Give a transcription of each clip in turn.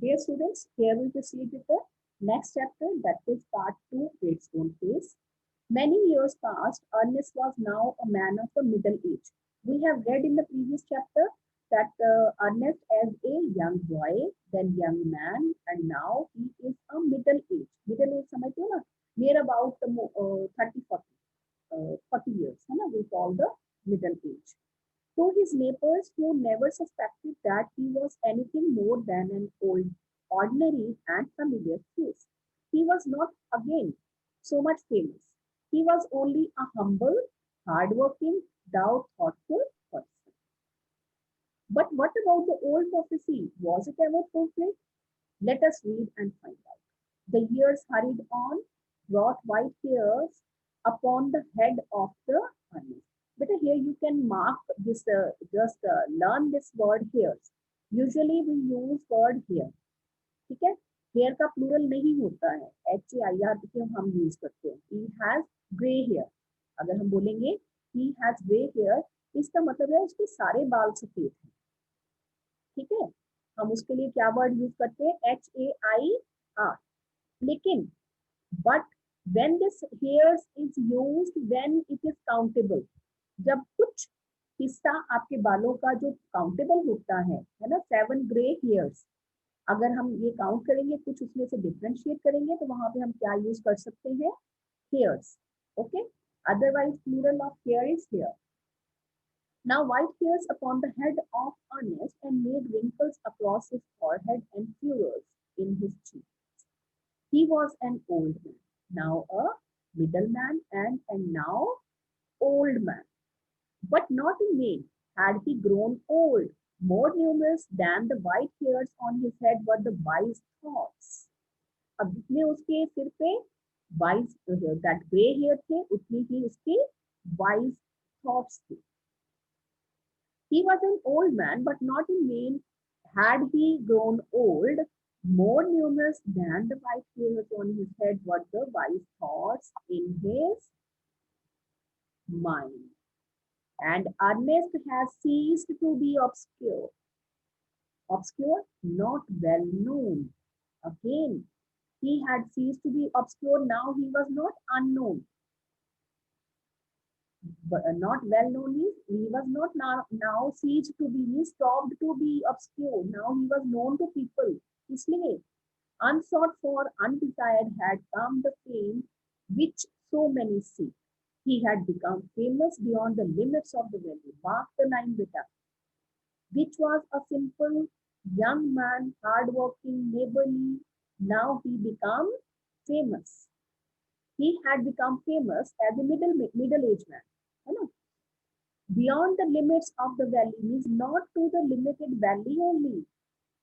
Dear students, here we proceed with the next chapter, that is part 2, Gravestone Phase. Many years passed. Ernest was now a man of the middle age. We have read in the previous chapter that Ernest as a young boy, then young man, and now he is a middle age. Middle age समझते हो ना? Near about 30, 40, 40 years, है ना? We call the middle age. To his neighbors, who never suspected that he was anything more than an old, ordinary and familiar face. He was not again so much famous. He was only a humble, hardworking, thoughtful person. But what about the old prophecy? Was it ever fulfilled? Let us read and find out. The years hurried on, brought white hairs upon the head of the honey. But here you can mark this, just learn this word hairs. Usually we use word hair. ठीक है, hair का plural नहीं होता है, HAIR क्यों हम use करते हैं. He has grey hair. अगर हम बोलेंगे ही हैज ग्रे हेयर, इसका मतलब है उसके सारे बाल सफेद हैं. ठीक है, हम उसके लिए क्या वर्ड यूज करते हैं, HAIR. लेकिन but when this hairs is used when it is countable, जब कुछ हिस्सा आपके बालों का जो काउंटेबल होता है ना, 7 ग्रे हेयर्स, अगर हम ये काउंट करेंगे, कुछ उसमें से डिफरेंशिएट करेंगे, तो वहां पे हम क्या यूज कर सकते हैं, hairs. Okay, otherwise plural of hair is hair. Now white hairs upon the head of Ernest and made wrinkles across his forehead and furrows in his cheeks. He was an old man, now a middle man, and now old man. But not in vain had he grown old. More numerous than the white hairs on his head were the wise thoughts. अब जितने उसके सिर पे wise that gray hair थे, उतनी ही उसके wise thoughts थे. He was an old man, but not in vain had he grown old. More numerous than the white hairs on his head were the wise thoughts in his mind. And Ernest has ceased to be obscure. Obscure, not well known. Again, he had ceased to be obscure. Now he was not unknown. But not well known means he was not now ceased to be, means stopped to be obscure. Now he was known to people. इसलिए unsought for, undesired had come the fame which so many seek. He had become famous beyond the limits of the valley. Mark the line, beta. Which was a simple young man, hardworking, neighborly. Now he became famous. He had become famous as a middle-aged man. है ना? Beyond the limits of the valley means not to the limited valley only.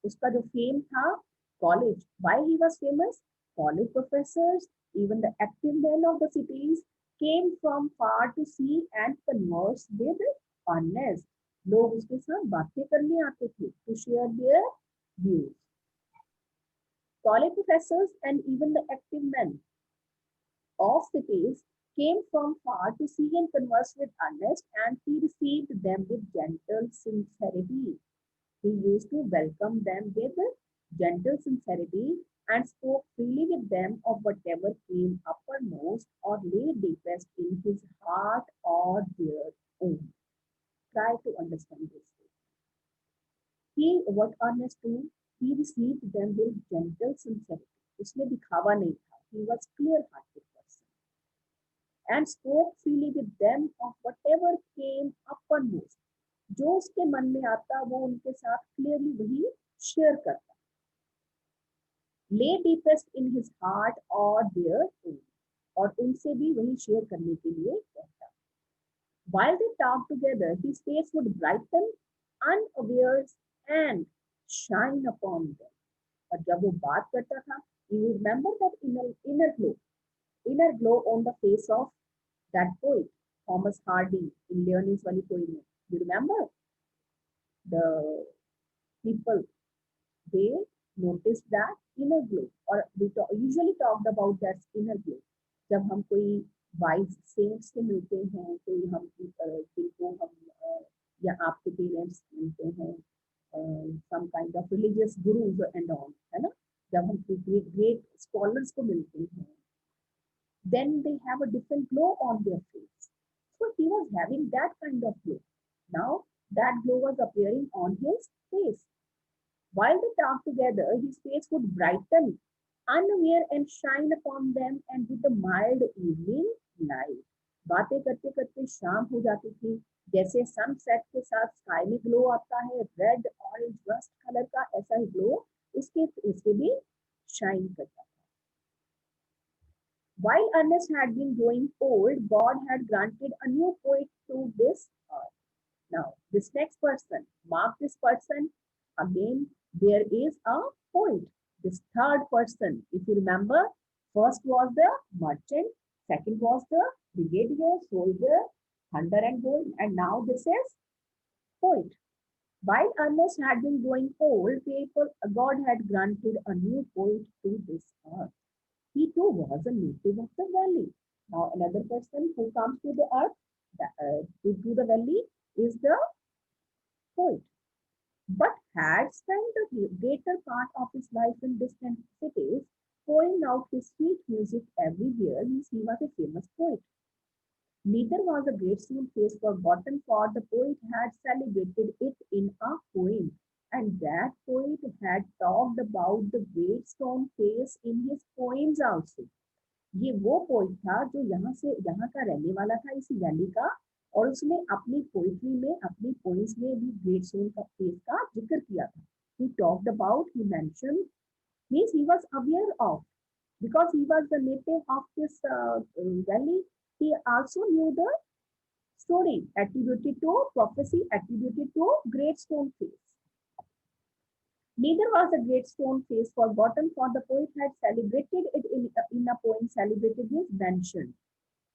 उसका जो fame था, college. Why he was famous? College professors, even the active men of the cities came from far to see and converse with Ernest. लोग उसके साथ बातें करने आते थे, to share their views. College professors and even the active men of cities came from far to see and converse with Ernest, and he received them with gentle sincerity. He used to welcome them with gentle sincerity and spoke freely with them of whatever came uppermost or lay deepest in his heart or their own. Try to understand this. What Ernest do? He received them with gentle sincerity. उसमें दिखावा नहीं था. He was clear-hearted person and spoke freely with them of whatever came uppermost. जो उसके मन में आता वो उनके साथ क्लियरली वही शेयर करता. Lay deepest in his heart or their own, और उनसे भी वही शेयर करने के लिए कहता. While they talked together, his face would brighten unawares and shine upon them. और जब वो बात करता था, you remember that inner glow on the face of that poet, Thomas Hardy, in Leon's वाली poem में. You remember? The people, they noticed that inner glow, or we usually talked about that inner glow. जब हम कोई wise cents से मिलते हैं, कोई हम जिनको हम या आपके पेरेंट्स मिलते हैं, some kind of religious gurus and all, है ना? जब हम great scholars को मिलते हैं, then they have a different glow on their face. So he was having that kind of glow. Now that glow was appearing on his face. While they talked together, his face would brighten, unaware and shine upon them, and with the mild evening light. बातें करते करते शाम हो जाती थी, जैसे sunset के साथ स्काई में ग्लो आता है, रेड ऑरेंज रस्ट कलर का, ऐसा ही ग्लो उसके फेस पे भी शाइन करता था. While Ernest had been growing old, God had granted a new poet to this earth. Now, this next person, mark this person. Again, there is a poet. This third person, if you remember, first was the merchant, second was the brigadier, soldier, thunder and gold, and now this is poet. While Ernest had been growing old, God had granted a new poet to this earth. He too was a native of the valley. Now, another person who comes to the earth, to the valley, is the poet, but had spent the greater part of his life in distant cities, pouring out his sweet music everywhere. He was a famous poet. Neither was the great stone face forgotten, for the poet had celebrated it in a poem, and that poet had talked about the great stone face in his poems also. ये वो poet था जो यहाँ का रहने वाला था, इसी वैली का, और उसने अपनी पोइट्री में, अपनी पोइम्स में भी ग्रेट स्टोन का फेस का जिक्र किया था. He talked about, he mentioned, means he was aware of, because he was the native of this valley. He also knew the story attributed to prophecy, attributed to great stone face. Neither was the great stone face forgotten, for the poet had celebrated it in a poem. Celebrated his mention.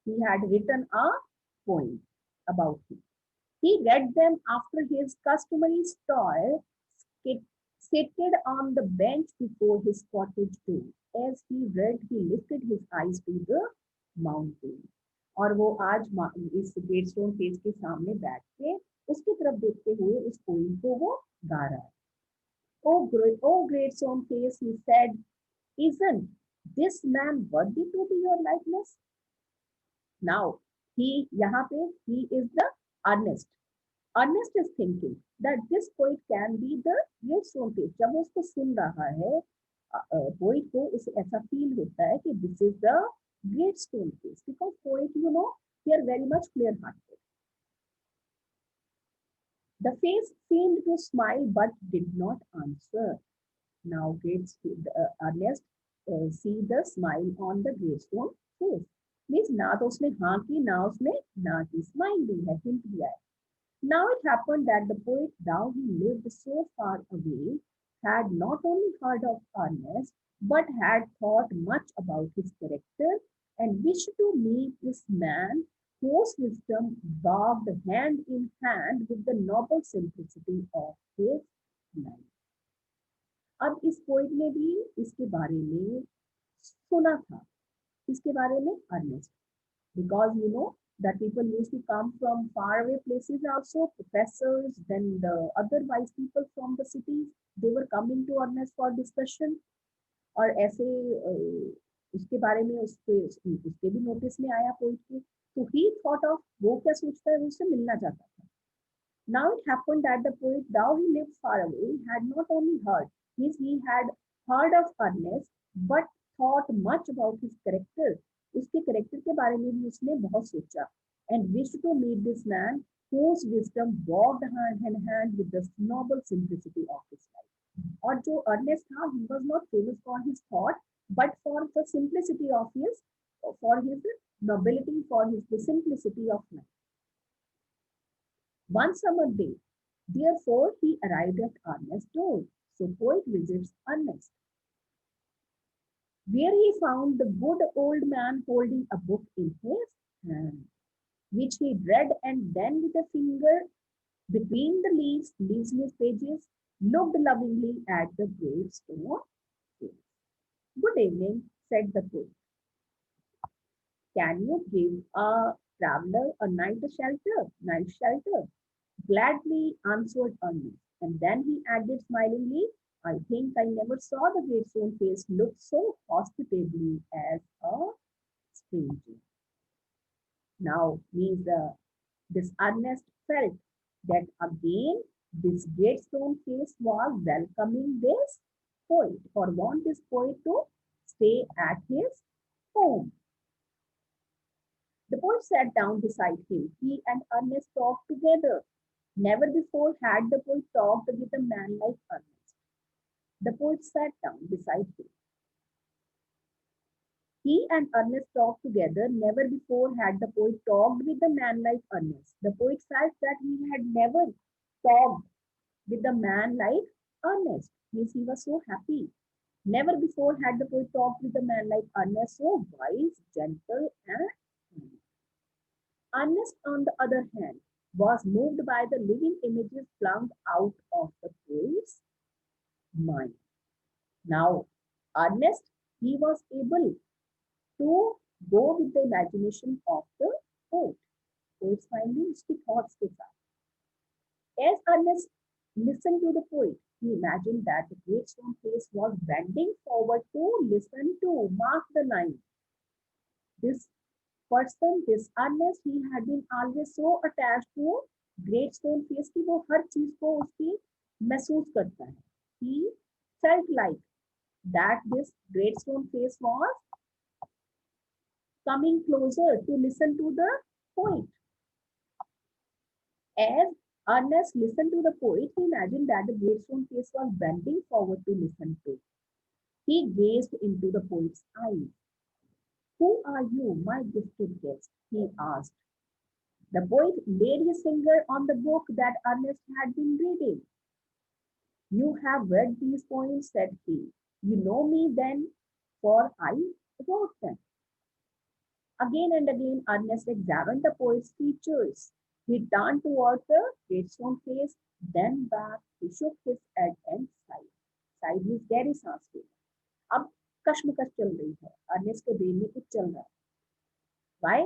He had written a poem about him. He read them after his customary style, seated on the bench before his cottage door. As he read, he lifted his eyes to the mountain. और वो आज इस great Stone face के सामने बैठ के उसकी तरफ देखते हुए उस पोइम को वो गा रहा है. Oh great stone face, he said, isn't this man worthy to be your likeness? Now, यहाँ पे he is the Ernest. Ernest is thinking that this poet can be the great stone face. जब वो उसको सुन रहा है, poet को उसे ऐसा feel होता है कि this is the great stone face, because poet, you know, they are very much clear-hearted. The face seemed to smile but did not answer. Now, Ernest see the smile on the great stone face. Means ना तो उसने हाँ की, ना उसने ना की, smile दी है, hint दिया है. Now it happened that the poet, though he lived so far away, had not only heard of Ernest, but had thought much about his character and wished to meet this man whose wisdom walked hand in hand with the noble simplicity of his life. अब इस poet ने भी इसके बारे में सुना था, इसके बारे में Ernest, because you know that people used to come from far away places also, professors, then the other wise people from the cities, they were coming to Ernest for discussion. और ऐसे उसके बारे में उसके भी नोटिस में आया poet के, तो he thought of, वो क्या सोचता है, उससे मिलना चाहता था. Now it happened that the poet, though he lived far away, had not only heard, means he had heard of Ernest, but thought much about his character. उसके कैरेक्टर के बारे में भी उसने बहुत सोचा, and wished to meet this man whose wisdom walked hand in hand with the noble simplicity of his life. और जो अर्नेस्ट था, he was not famous for his thought, but for the simplicity of his, for his nobility, for the simplicity of life. One summer day, therefore, he arrived at Ernest's door. So poet visits Ernest, where he found the good old man holding a book in his hand, which he read, and then with a finger between the leaves in his pages, looked lovingly at the great stone face. Good evening, said the poet. Can you give a traveler a night shelter? Gladly answered Ernest. And then he added smilingly, I think I never saw the great stone face look so hospitably as a stranger. Now, this Ernest felt that again this great stone face was welcoming this poet or want this poet to stay at his home. The poet sat down beside him. He and Ernest talked together. Never before had the poet talked with a man like Ernest. The poet sat down beside him. He and Ernest talked together. Never before had the poet talked with a man like Ernest. The poet felt that he had never talked with a man like Ernest. Means he was so happy. Never before had the poet talked with a man like Ernest, so wise, gentle, and kind. Ernest, on the other hand, was moved by the living images flung out of the poet's mind. Now, Ernest, he was able to go with the imagination of the poet. Poet's finding उसकी thoughts के साथ. As Ernest listened to the poet, he imagined that the great stone face was bending forward to listen to, mark the line. This person, this Ernest, he had been always so attached to great stone face कि वो हर चीज को उसकी महसूस करता है. He felt like that this great stone face was coming closer to listen to the poet. As Ernest listened to the poet, he imagined that the great stone face was bending forward to listen to. He gazed into the poet's eyes. Who are you, my gifted guest? He asked. The poet laid his finger on the book that Ernest had been reading. You have read these poems, said he. You know me then, for I wrote them. Again and again, Ernest examined the poet's features. He turned toward the great stone face, then back. He shook his head and sighed. Sighed means गहरी सांस ली. अब कश्मकश चल रही है. Ernest के brain में कुछ चल रहा है. Why?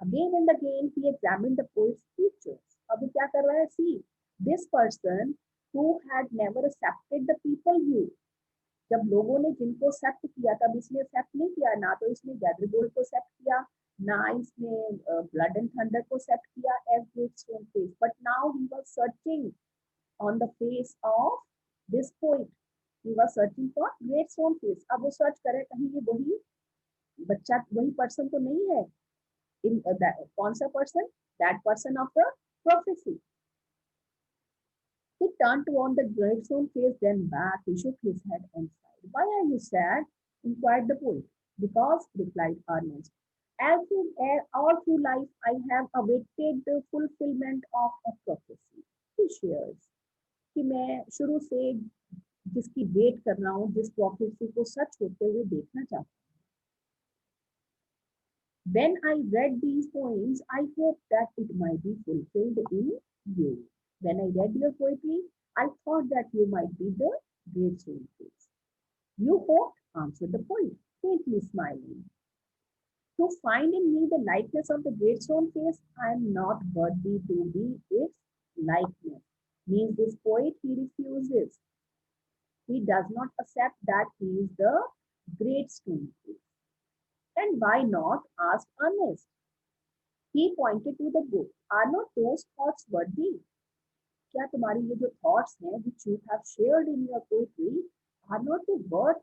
Again and again he examined the poet's features. अब वो क्या कर रहा है? See, this person who had never accepted the people view. जब लोगों ने जिनको एक्सेप्ट किया तब इसने एक्सेप्ट नहीं किया. ना तो इसने गैदरगोल्ड को एक्सेप्ट किया, ना इसने ब्लड एंड थंडर को एक्सेप्ट किया as Great Stone Face. But now he was searching on the face of this poet. He was searching for Great Stone Face. अब वो सर्च करे कहीं ये वही बच्चा, वही पर्सन तो नहीं है. In कौन सा person? That person of the prophecy. He turned toward the gravestone face, then back. He shook his head and sighed. Why are you sad? Inquired the poet. Because, replied Ernest, all through life I have awaited the fulfillment of a prophecy. He shares कि मैं शुरू से जिसकी wait कर रहा हूँ, जिस prophecy को सच होते हुए देखना चाहता हूँ. When I read these poems, I hoped that it might be fulfilled in you. When I read your poetry, I thought that you might be the great stone face. You hoped, answered the poet, faintly smiling. To find in me the likeness of the great stone face, I am not worthy to be its likeness. Means this poet, he refuses. He does not accept that he is the great stone face. And why not? Asked Ernest. He pointed to the book. Are not those thoughts worthy? क्या तुम्हारी ये जो thoughts हैं, which you have shared in your poetry, are not they worth?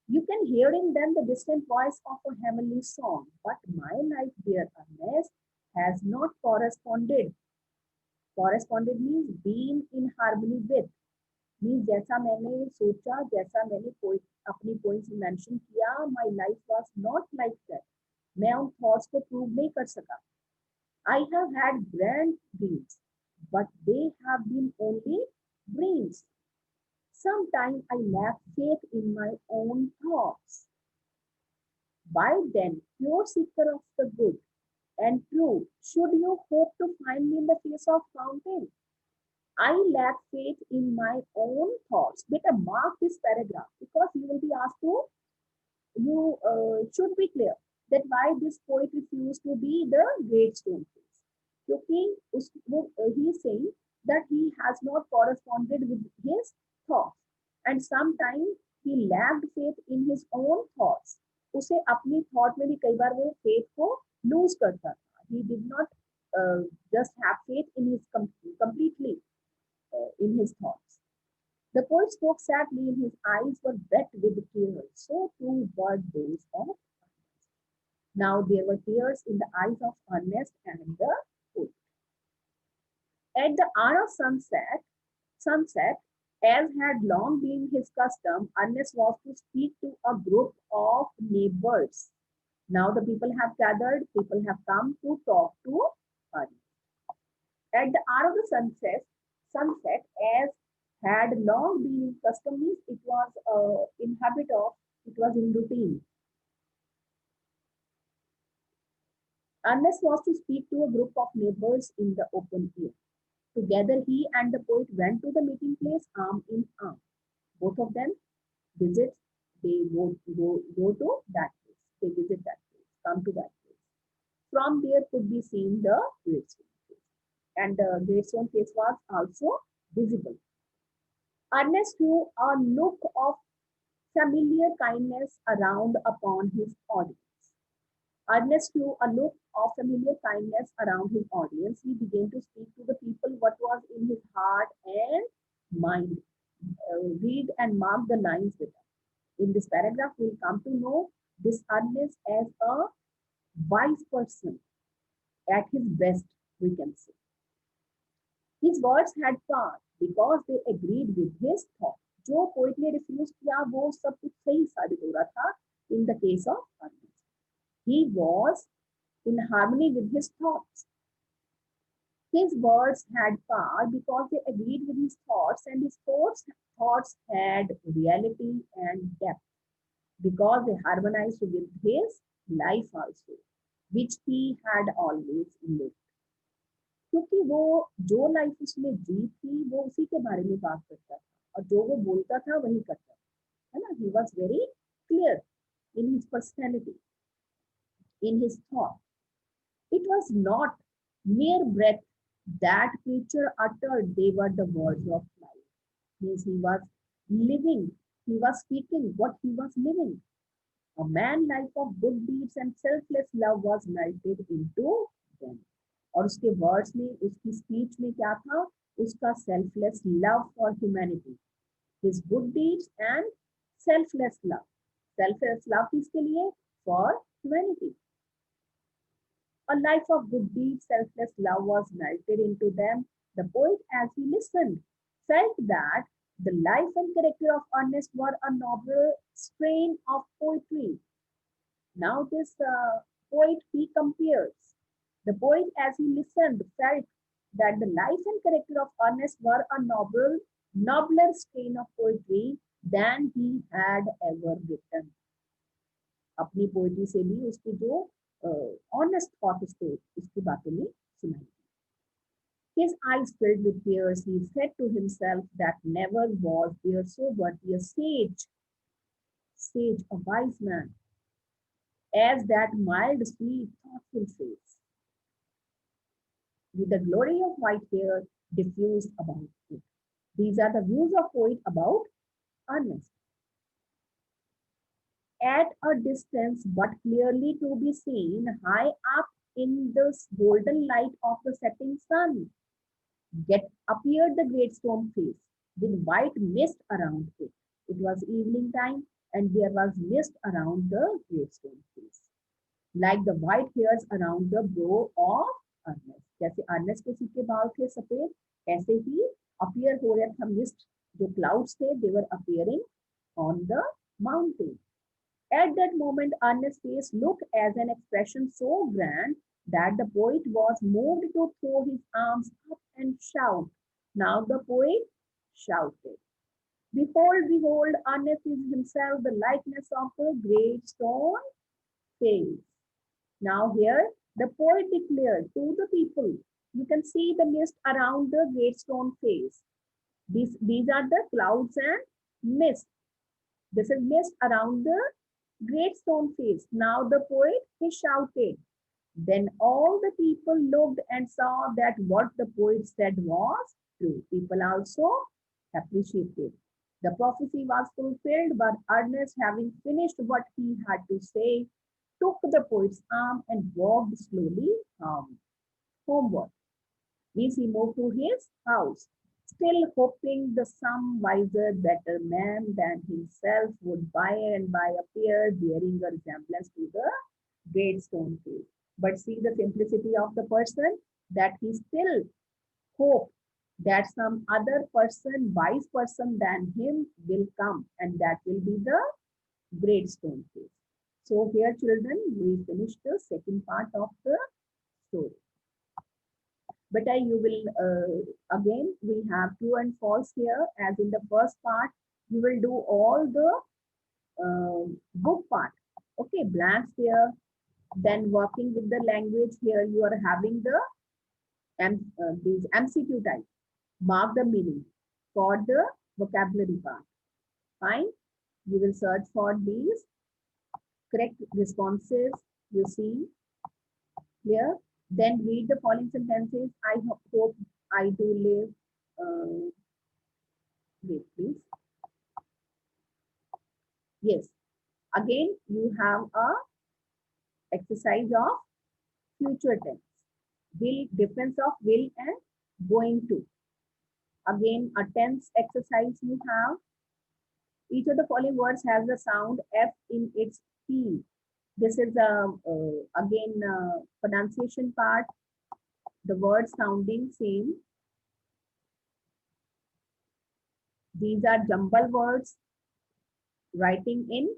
You can hear in them the distant voice of a heavenly song, but my life, dear Ernest, has not corresponded. Corresponded means being in harmony with. Means जैसा मैंने सोचा, जैसा मैंने अपनी points में mention किया, my life was not like that. मैं उन thoughts को prove नहीं कर सका. I have had grand dreams, but they have been only dreams. Sometimes I lack faith in my own thoughts. Why then, pure seeker of the good and true, should you hope to find me in the face of fountain? I lack faith in my own thoughts. Better mark this paragraph because you will be asked to, you should be clear that why this poet refused to be the great stone face. क्योंकि he is saying that he has not corresponded with his thoughts. And sometimes he lacked faith in his own thoughts. उसे अपनी thought में भी कई बार वो faith को lose करता था. He did not just have faith in his completely in his thoughts. The poet spoke sadly, and his eyes were wet with tears. So too were those of now there were tears in the eyes of Ernest and the poet. At the hour of sunset, as had long been his custom, Ernest was to speak to a group of neighbors. Now the people have gathered, people have come to talk to Ernest. At the hour of the sunset, as had long been custom, means it was in habit of, it was in routine. Ernest was to speak to a group of neighbors in the open air. Together, he and the poet went to the meeting place arm in arm. Both of them visit, they go to that place. They visit that place, come to that place. From there could be seen the gravestone face. And the gravestone face was also visible. Ernest threw a look of familiar kindness around upon his audience. Ernest threw a look of familiar kindness around his audience. He began to speak to the people what was in his heart and mind. Read and mark the lines with us. In this paragraph, we'll come to know this Ernest as a wise person at his best, we can say. His words had passed because they agreed with his thought. जो poet ने refuse किया वो सब कुछ सही साबित हो रहा था in the case of Ernest. He was in harmony with his thoughts. His words had power because they agreed with his thoughts, and his thoughts had reality and depth because they harmonized with his life also, which he had always lived. क्योंकि वो जो life उसने जी थी वो उसी के बारे में बात करता था और जो वो बोलता था वही करता था, है ना. He was very clear in his personality, in his thought. It was not mere breath that preacher uttered, they were the words of life. Means he was living, he was speaking what he was living. A man life of good deeds and selfless love was melted into them. और उसके words में, उसकी speech में क्या था, उसका selfless love for humanity, his good deeds and selfless love. Selfless love किसके लिए? For humanity. A life of good deeds, selfless love was melted into them. The poet, as he listened, felt that the life and character of Ernest were a noble strain of poetry. Now this poet, he compares. The poet, as he listened, felt that the life and character of Ernest were a nobler strain of poetry than he had ever written. अपनी poetry से भी उसकी जो honest thought उसकी बातों में सुनाई. His eyes filled with tears. He said to himself that never was there so worthy a sage, a wise man, as that mild, sweet, thoughtful face, with the glory of white hair diffused about it. These are the views of poet about Ernest. At a distance, but clearly to be seen, high up in the golden light of the setting sun, appeared the great stone face with white mist around it. It was evening time, and there was mist around the great stone face, like the white hairs around the brow of Ernest. जैसे Ernest के सिर के बाल थे सफेद, ऐसे ही appear हो रहा था मिस्ट, जो क्लाउड्स थे, they were appearing on the mountain. At that moment, Ernest's face looked as an expression so grand that the poet was moved to throw his arms up and shout. Now the poet shouted, "Behold, behold, Ernest is himself the likeness of a great stone face." Now here, the poet declared to the people, you can see the mist around the great stone face. These are the clouds and mist. This is mist around the great stone face. Now the poet, he shouted. Then all the people looked and saw that what the poet said was true. People also appreciate it. The prophecy was fulfilled, but Ernest, having finished what he had to say, took the poet's arm and walked slowly homeward. Means he moved to his house, still hoping the some wiser, better man than himself would by and by appear, bearing a resemblance to the great stone face. But see the simplicity of the person, that he still hoped that some other person, wise person than him will come, and that will be the great stone face. So here children, we finished the second part of the story. But you will, again, we have true and false here. As in the first part, you will do all the book part. Okay, blanks here. Then working with the language here, you are having the these MCQ type. Mark the meaning for the vocabulary part. Fine. You will search for these correct responses. You see here. Then read the following sentences. I hope I do live. Wait, please. Yes. Again, you have a exercise of future tense. Will, difference of will and going to. Again, a tense exercise you have. Each of the following words has the sound F in its P. This is again pronunciation part. The words sounding same. These are jumble words. Writing in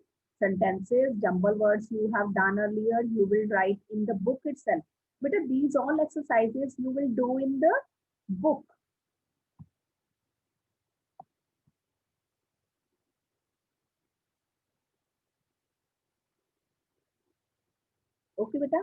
sentences, jumble words you have done earlier, you will write in the book itself. But these all exercises you will do in the book. Okay, beta?